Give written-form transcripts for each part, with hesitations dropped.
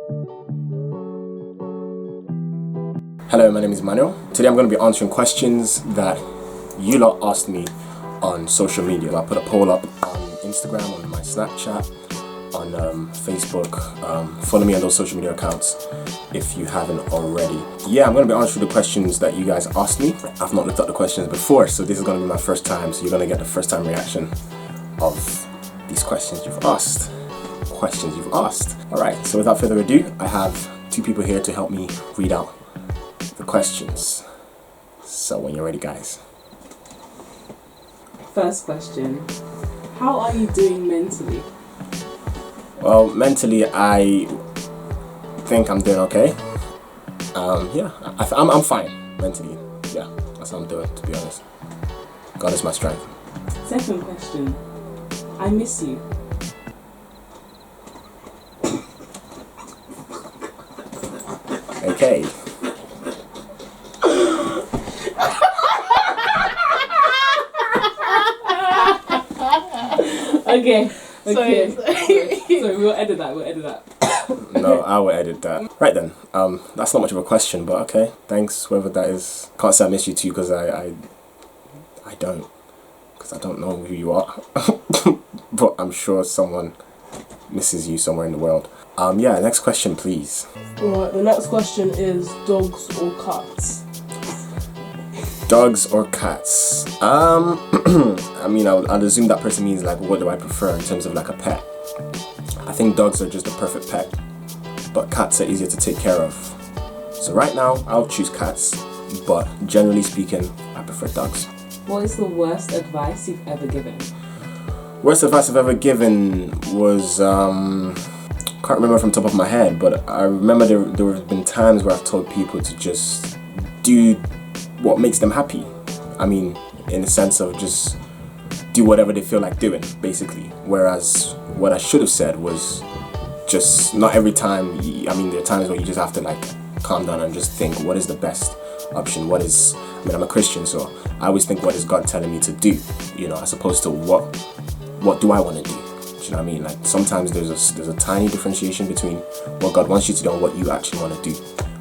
Hello, my name is Emmanuel. Today I'm going to be answering questions that you lot asked me on social media. I put a poll up on Instagram, on my Snapchat, on Facebook. Follow me on those social media accounts if you haven't already. Yeah, I'm going to be answering the questions that you guys asked me. I've not looked at the questions before, so this is going to be my first time, so you're going to get the first time reaction of these questions you've asked. Alright, so without further ado, I have two people here to help me read out the questions. So when you're ready, guys. First question. How are you doing mentally? Well, mentally, I think I'm doing okay. Yeah, I'm fine mentally. Yeah, that's how I'm doing, to be honest. God is my strength. Second question. I miss you. Okay. Okay. Sorry, we'll edit that. No, I will edit that. Right then, that's not much of a question, but okay. Thanks, whoever that is. Can't say I miss you too, because I don't. Because I don't know who you are. But I'm sure someone misses you somewhere in the world. Yeah, next question, please. Alright, the next question is dogs or cats? Dogs or cats? I mean, I'd assume that person means like, what do I prefer in terms of like a pet? I think dogs are just the perfect pet, but cats are easier to take care of. So right now, I'll choose cats, but generally speaking, I prefer dogs. What is the worst advice you've ever given? Worst advice I've ever given was, can't remember from the top of my head, but I remember there have been times where I've told people to just do what makes them happy. I mean, in the sense of just do whatever they feel like doing, basically. Whereas what I should have said was just not every time. I mean, there are times where you just have to like calm down and just think, what is the best option? I mean, I'm a Christian, so I always think, what is God telling me to do? You know, as opposed to what do I want to do? Do you know what I mean? Like sometimes there's a tiny differentiation between what God wants you to do and what you actually want to do.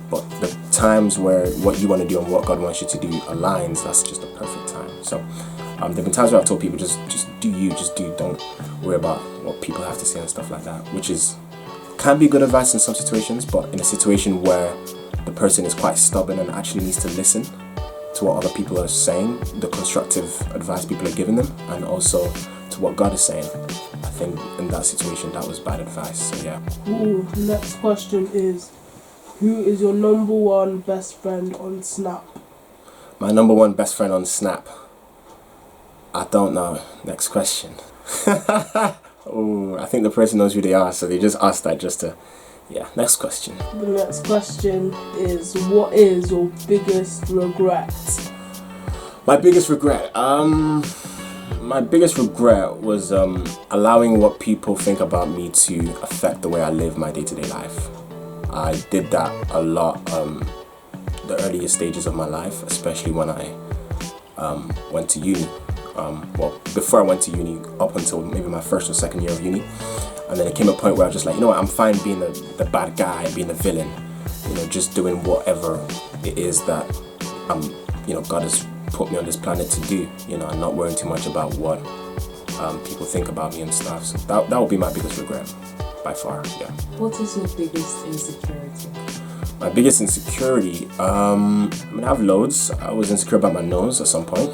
But the times where what you want to do and what God wants you to do aligns, that's just the perfect time. So there've been times where I've told people just do you, don't worry about what people have to say and stuff like that, which can be good advice in some situations, but in a situation where the person is quite stubborn and actually needs to listen to what other people are saying, the constructive advice people are giving them, and also to what God is saying, I think in that situation that was bad advice. So yeah. Ooh, next question is, who is your number one best friend on Snap? My number one best friend on Snap? I don't know. Next question. Oh, I think the person knows who they are, so they just asked that just to... Yeah, next question. The next question is, what is your biggest regret? My biggest regret? My biggest regret was allowing what people think about me to affect the way I live my day-to-day life. I did that a lot the earliest stages of my life, especially when I went to uni. Well, before I went to uni, up until maybe my first or second year of uni. And then it came a point where I was just like, you know what, I'm fine being the bad guy, being the villain, you know, just doing whatever it is that God has put me on this planet to do, you know, and not worrying too much about what people think about me and stuff. So that would be my biggest regret, by far, yeah. What is your biggest insecurity? My biggest insecurity, I mean, I have loads. I was insecure about my nose at some point,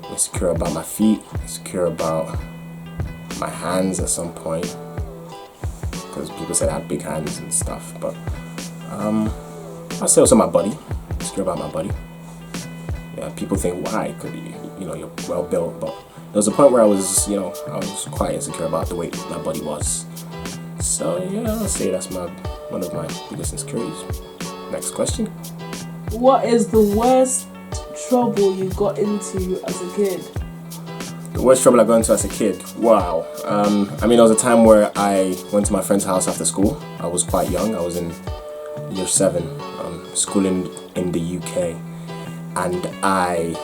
insecure about my feet, insecure about my hands at some point, because people said I had big hands and stuff, but I'll say also my body, insecure about my body. Yeah, people think, why? Because you're well built, but there was a point where I was quite insecure about the way my body was. So yeah, I'll say that's one of my biggest insecurities. Next question. What is the worst trouble you got into as a kid? The worst trouble I got into as a kid? Wow. I mean, there was a time where I went to my friend's house after school. I was quite young. I was in year 7, schooling in the UK. And I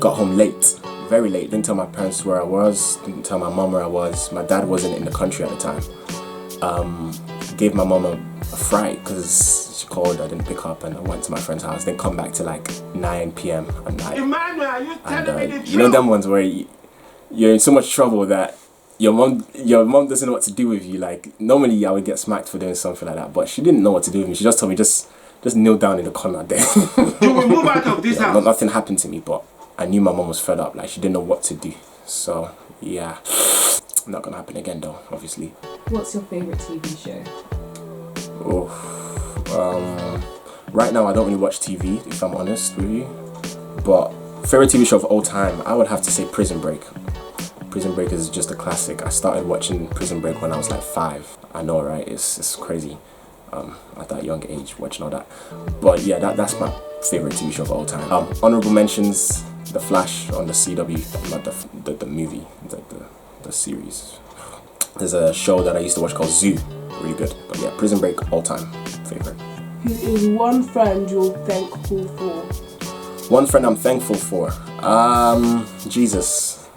got home late, very late. Didn't tell my parents where I was, didn't tell my mom where I was. My dad wasn't in the country at the time. Gave my mom a a fright because she called, I didn't pick up, and I went to my friend's house. Then come back to like 9 p.m. at night. Emmanuel, you telling me the truth? You know them ones where you're in so much trouble that your mom doesn't know what to do with you. Like normally I would get smacked for doing something like that, but she didn't know what to do with me. She just told me just kneel down in the corner there. You will move out of this house. Nothing happened to me, but I knew my mom was fed up. Like she didn't know what to do. So yeah, not gonna happen again though, obviously. What's your favorite TV show? Right now I don't really watch TV, if I'm honest with you. But favorite TV show of all time, I would have to say Prison Break. Prison Break is just a classic. I started watching Prison Break when I was like 5. I know, right? It's crazy. At that young age, watching all that. But yeah, that's my favorite TV show of all time. Honorable mentions: The Flash on the CW, not the movie, the series. There's a show that I used to watch called Zoo, really good. But yeah, Prison Break, all time favorite. Who is one friend you're thankful for? One friend I'm thankful for, Jesus.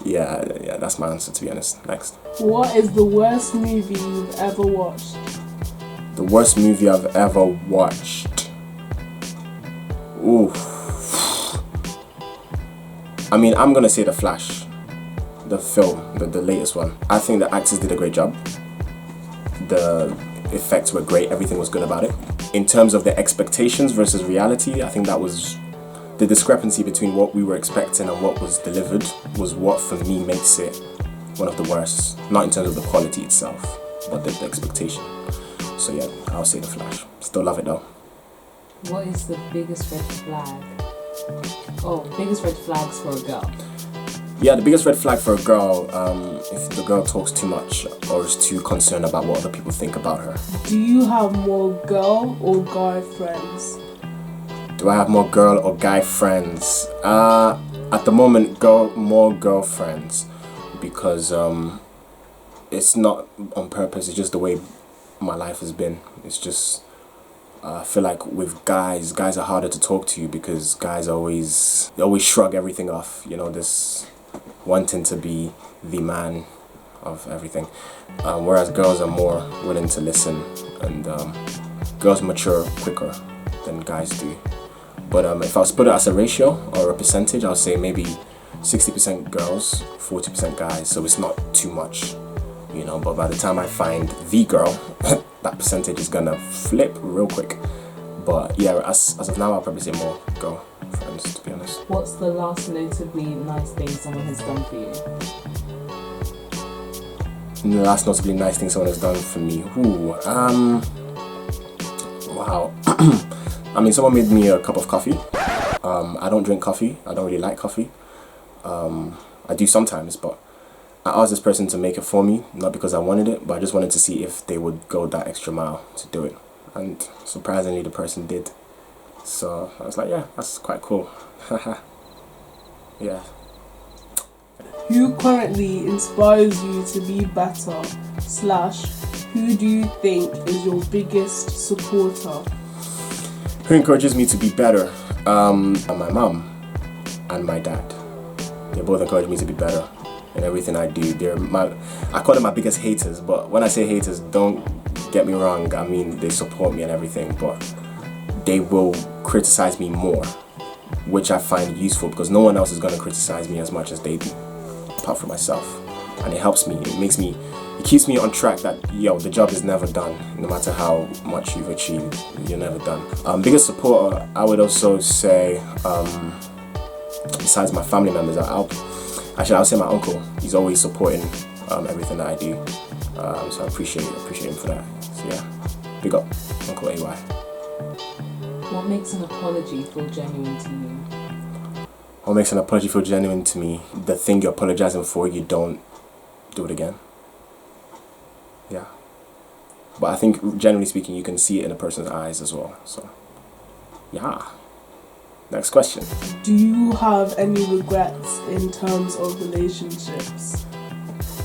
Yeah, that's my answer, to be honest. Next. What is the worst movie you've ever watched? The worst movie I've ever watched. Ooh. I mean, I'm gonna say The Flash. The film, the latest one. I think the actors did a great job. The effects were great, everything was good about it. In terms of the expectations versus reality, I think that was the discrepancy between what we were expecting and what was delivered was what for me makes it one of the worst. Not in terms of the quality itself, but the expectation. So yeah, I'll say The Flash. Still love it though. What is the biggest red flag? Oh, biggest red flags for a girl. Yeah, the biggest red flag for a girl, if the girl talks too much or is too concerned about what other people think about her. Do you have more girl or guy friends? Do I have more girl or guy friends? At the moment, more girlfriends, because it's not on purpose. It's just the way my life has been. It's just I feel like with guys are harder to talk to because guys always shrug everything off. You know, this wanting to be the man of everything, whereas girls are more willing to listen, and girls mature quicker than guys do. But if I was to put it as a ratio or a percentage, I'll say maybe 60% girls, 40% guys. So it's not too much, you know. But by the time I find the girl, that percentage is gonna flip real quick. But yeah, as of now, I'll probably say more girl friends, to be honest. What's the last notably nice thing someone has done for you? The last notably nice thing someone has done for me. Wow. I mean, someone made me a cup of coffee. I don't drink coffee. I don't really like coffee. I do sometimes, but I asked this person to make it for me, not because I wanted it, but I just wanted to see if they would go that extra mile to do it. And surprisingly, the person did. So I was like, yeah, that's quite cool. Yeah. Who currently inspires you to be better? / who do you think is your biggest supporter? Who encourages me to be better? My mom and my dad. They both encourage me to be better in everything I do. I call them my biggest haters, but when I say haters, don't get me wrong. I mean, they support me and everything, but they will criticize me more, which I find useful because no one else is going to criticize me as much as they do, apart from myself. And it helps me. It keeps me on track that, the job is never done. No matter how much you've achieved, you're never done. Biggest supporter, I would also say, besides my family members, I'll say my uncle. He's always supporting everything that I do. So I appreciate him for that. So yeah, big up, Uncle AY. What makes an apology feel genuine to you? What makes an apology feel genuine to me? The thing you're apologizing for, you don't do it again. Yeah. But I think, generally speaking, you can see it in a person's eyes as well. So, yeah. Next question. Do you have any regrets in terms of relationships?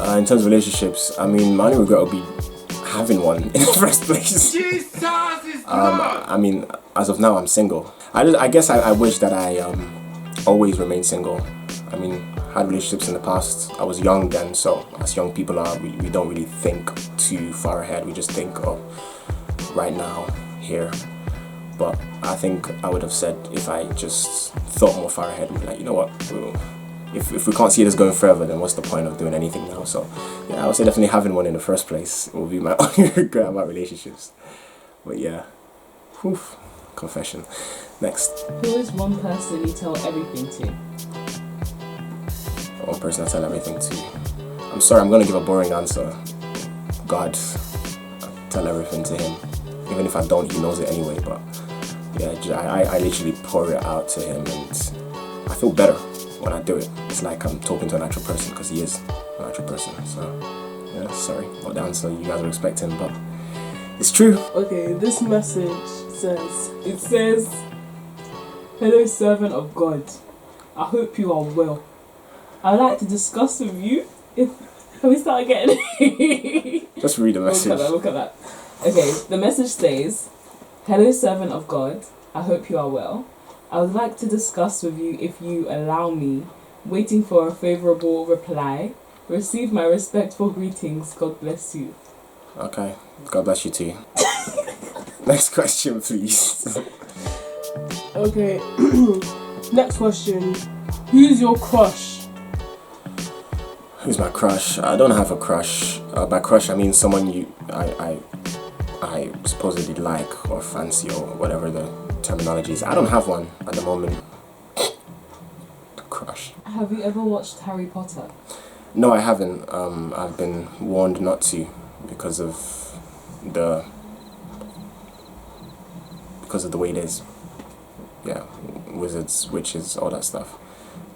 In terms of relationships, I mean, my only regret would be having one in the first place. Jesus is Lord! I mean, as of now, I'm single. I guess I wish that I always remain single. I mean, I had relationships in the past. I was young then, so as young people are, we don't really think too far ahead. We just think of right now, here. But I think I would have said, if I just thought more far ahead, we'd be like, you know what, if we can't see this going further, then what's the point of doing anything now? So yeah, I would say definitely having one in the first place will be my only regret about relationships. But yeah, whew, confession. Next. Who is one person you tell everything to? One person I tell everything to. I'm sorry, I'm gonna give a boring answer. God, I tell everything to him. Even if I don't, he knows it anyway. But yeah, I literally pour it out to him, and I feel better when I do it. It's like I'm talking to an actual person, because he is an actual person. So yeah, sorry, not the answer you guys were expecting, but it's true. Okay, this message says, "Hello, servant of God. I hope you are well. I'd like to discuss with you if... Can we start again?" Just read the message. Look at that. Okay, the message says, "Hello, servant of God. I hope you are well. I would like to discuss with you if you allow me. Waiting for a favourable reply. Receive my respectful greetings. God bless you." Okay, God bless you too. Next question, please. Okay, next question. Who's your crush? Who's my crush? I don't have a crush. By crush, I mean someone I supposedly like or fancy or whatever the terminology is. I don't have one at the moment. Crush. Have you ever watched Harry Potter? No, I haven't. I've been warned not to because of the way it is. Yeah, wizards, witches, all that stuff.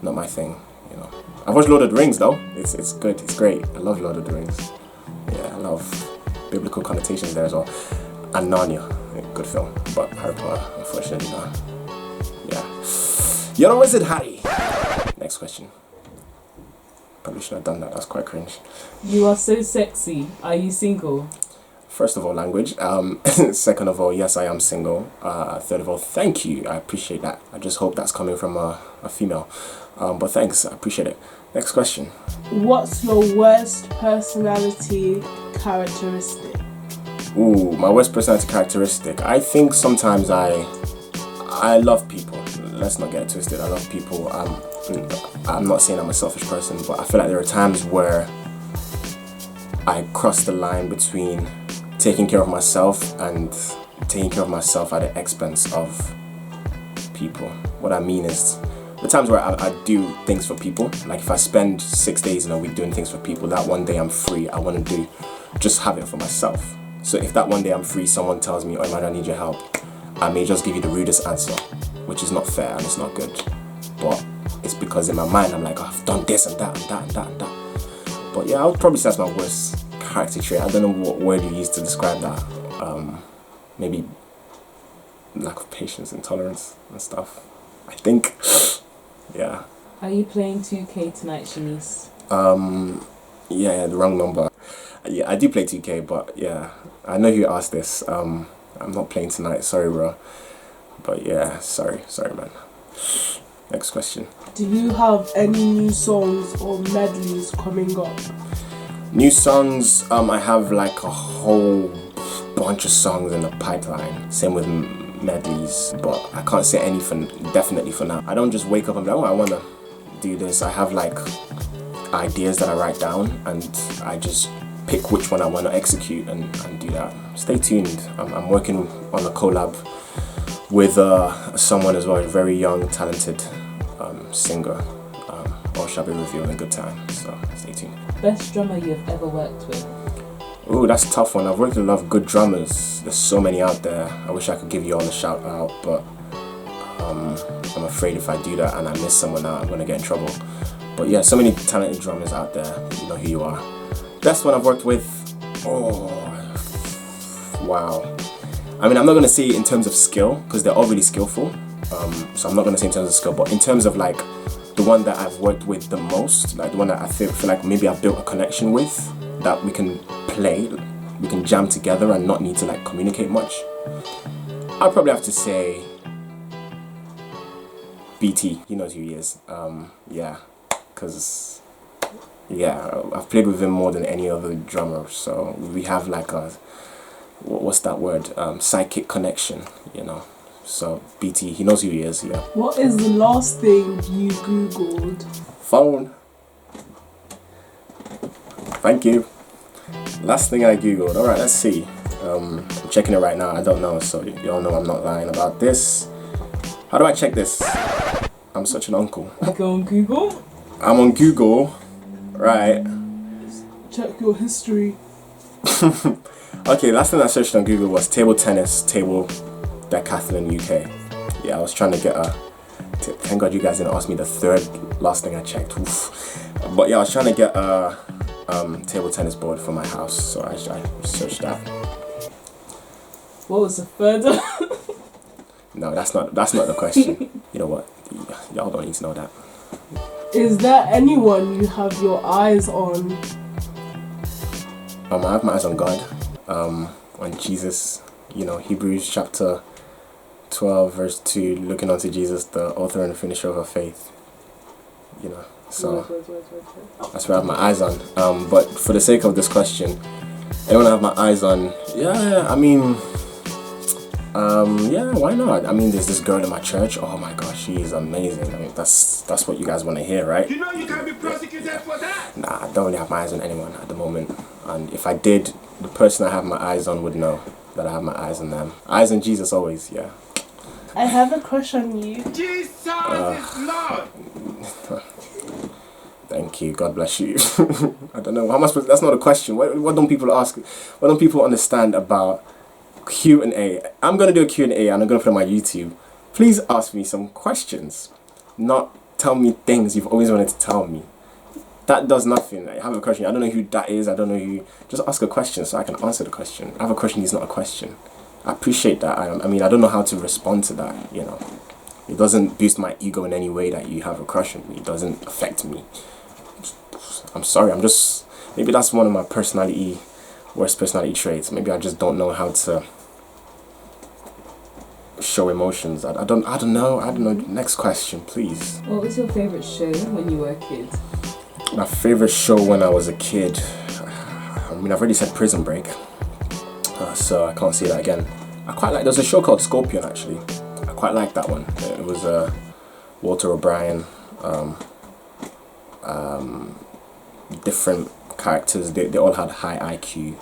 Not my thing, you know. I've watched Lord of the Rings though. It's good. It's great. I love Lord of the Rings. Yeah, I love biblical connotations there as well. And Narnia, good film. But Harry Potter, unfortunately, no. Yeah. You're a wizard, Harry. Next question. Probably should have done that. That's quite cringe. You are so sexy. Are you single? First of all, language. Second of all, yes, I am single. Third of all, thank you. I appreciate that. I just hope that's coming from a female. But thanks, I appreciate it. Next question. What's your worst personality characteristic? Ooh, my worst personality characteristic. I think sometimes I love people. Let's not get it twisted. I love people. I'm not saying I'm a selfish person, but I feel like there are times where I cross the line between taking care of myself and taking care of myself at the expense of people. What I mean is, the times where I do things for people, like if I spend 6 days in a week doing things for people, that one day I'm free, I want to just have it for myself. So if that one day I'm free, someone tells me, "Oh man, I need your help," I may just give you the rudest answer, which is not fair and it's not good. But it's because in my mind I'm like, "Oh, I've done this and that and that and that and that." But yeah, I would probably say that's my worst character trait. I don't know what word you use to describe that. Maybe lack of patience, intolerance and stuff, I think. Yeah. Are you playing 2K tonight, Shanice? Yeah, the wrong number. Yeah, I do play 2K, but yeah, I know who asked this. I'm not playing tonight, sorry bro. But yeah, sorry man. Next question. Do you have any new songs or medleys coming up? New songs, I have like a whole bunch of songs in the pipeline. Same with medleys, but I can't say any definitely for now. I don't just wake up and be like, "Oh, I want to do this." I have like ideas that I write down and I just pick which one I want to execute and do that. Stay tuned. I'm working on a collab with someone as well, a very young, talented singer. All shall be revealed in good time, so stay tuned. Best drummer you've ever worked with? Ooh, that's a tough one. I've worked with a lot of good drummers. There's so many out there. I wish I could give you all a shout out, but I'm afraid if I do that and I miss someone out, I'm gonna get in trouble. But yeah, so many talented drummers out there. You know who you are. Best one I've worked with. Oh, wow. I mean, I'm not gonna say in terms of skill because they're all really skillful. So I'm not gonna say in terms of skill, but in terms of like the one that I've worked with the most, like the one that I feel like maybe I've built a connection with, that we can play, we can jam together and not need to like communicate much. I'll probably have to say BT. He knows who he is. Yeah, because yeah, I've played with him more than any other drummer. So we have like a, what's that word? Psychic connection, you know. So BT, he knows who he is. Yeah. What is the last thing you Googled? Phone. Thank you. Last thing I Googled. Alright, let's see. I'm checking it right now. I don't know, so y'all know I'm not lying about this. How do I check this? I'm such an uncle. You go on Google. I'm on Google. Right. Check your history. Okay, last thing I searched on Google was table tennis, table decathlon UK. Yeah, I was trying to get a... Thank God you guys didn't ask me the third last thing I checked. Oof. But yeah, I was trying to get a table tennis board for my house, so I searched that. What was the third? No, that's not the question. You know what? Y'all don't need to know that. Is there anyone you have your eyes on? I have my eyes on God, on Jesus. You know, Hebrews chapter 12 verse 2, looking unto Jesus, the author and finisher of our faith. You know, so that's where I have my eyes on. But for the sake of this question, anyone I have my eyes on? Yeah, I mean, yeah, why not? I mean, there's this girl in my church. Oh my gosh, she is amazing. I mean, that's what you guys want to hear, right? You know you can be prosecuted for that. Nah, I don't really have my eyes on anyone at the moment. And if I did, the person I have my eyes on would know that I have my eyes on them. Eyes on Jesus always, yeah. I have a crush on you. Jesus is Lord. Thank you. God bless you. I don't know. How am I supposed? That's not a question. What don't people ask? What don't people understand about Q&A? I'm gonna do a Q&A and I'm gonna put it on my YouTube. Please ask me some questions. Not tell me things you've always wanted to tell me. That does nothing. I have a question. I don't know who that is. I don't know who. Just ask a question so I can answer the question. I have a question. It's not a question. I appreciate that. I mean, I don't know how to respond to that. You know, it doesn't boost my ego in any way that you have a crush on me. It doesn't affect me. I'm sorry. I'm just, maybe that's one of my worst personality traits. Maybe I just don't know how to show emotions. I don't know. Next question, please. What was your favourite show when you were a kid? My favorite show when I was a kid, I mean, I've already said Prison Break, so I can't say that again. There's a show called Scorpion, actually. I quite like that one. It was Walter O'Brien, different characters. They all had high IQ,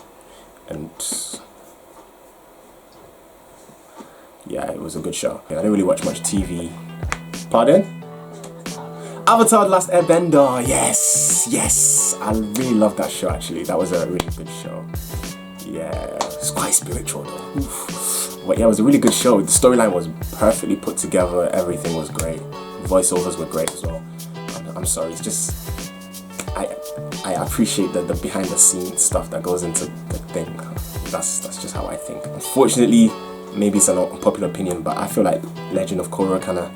and yeah, it was a good show. Yeah, I didn't really watch much TV. Pardon? Avatar The Last Airbender, yes, I really loved that show actually. That was a really good show. Yeah, it's quite spiritual though. Oof. But yeah, it was a really good show. The storyline was perfectly put together. Everything was great. Voiceovers were great as well. I'm sorry, it's just I appreciate the behind the scenes stuff that goes into the thing. That's just how I think. Unfortunately, maybe it's an unpopular opinion, but I feel like Legend of Korra kind of,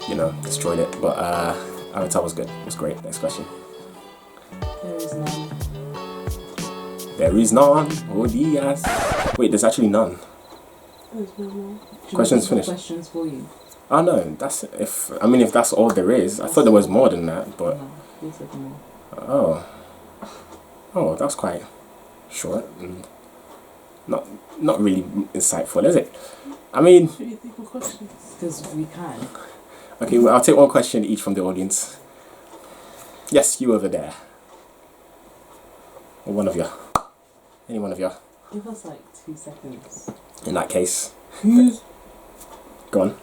you know, destroyed it. But Avatar was good. It was great. Next question. There is none. There is none. Oh yes. Wait, there's actually none. There's no more. Questions finished. Questions for you. Oh no, that's if that's all there is. I thought there was more than that, but No, you said more. oh, that's quite short and not really insightful, is it? I mean, Should you think of questions? Because we can. okay, well, I'll take one question each from the audience. Yes, you over there. Or one of you. Any one of you. Give us like 2 seconds. In that case, Who's go on.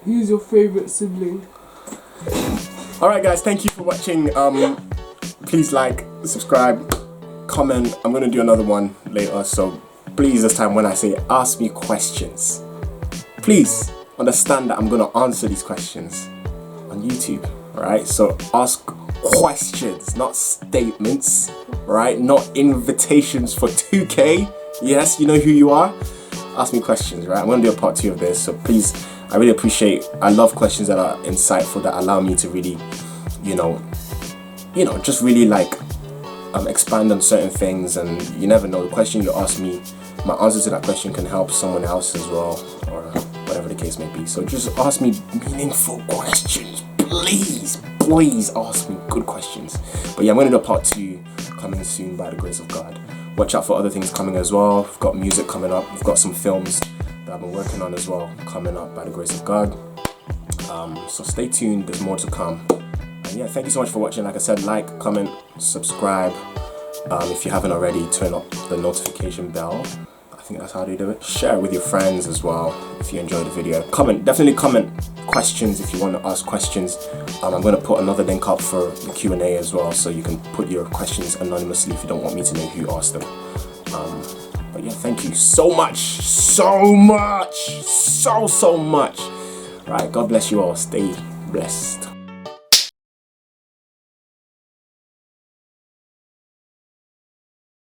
your favourite sibling? Alright guys, thank you for watching. Please like, subscribe, comment. I'm going to do another one later, so please this time when I say ask me questions, please understand that I'm going to answer these questions on YouTube. Alright, so ask questions, not statements, right? Not invitations for 2K. Yes, you know who you are. Ask me questions, right? I'm going to do a part 2 of this, so please, I really appreciate, I love questions that are insightful, that allow me to really, you know, just really like expand on certain things. And you never know, the question you ask me, my answer to that question can help someone else as well, or whatever the case may be. So just ask me meaningful questions, please ask me good questions. But yeah, I'm gonna do a part 2 coming soon by the grace of God. Watch out for other things coming as well. We've got music coming up. We've got some films that I've been working on as well coming up by the grace of God. So stay tuned. There's more to come. And yeah, thank you so much for watching. Like I said, like, comment, subscribe. If you haven't already, turn up the notification bell. I think that's how they do it. Share it with your friends as well if you enjoyed the video. Definitely comment questions if you want to ask questions. I'm going to put another link up for the Q&A as well, so you can put your questions anonymously if you don't want me to know who asked them. But yeah, thank you so much. So much. Right, God bless you all. Stay blessed.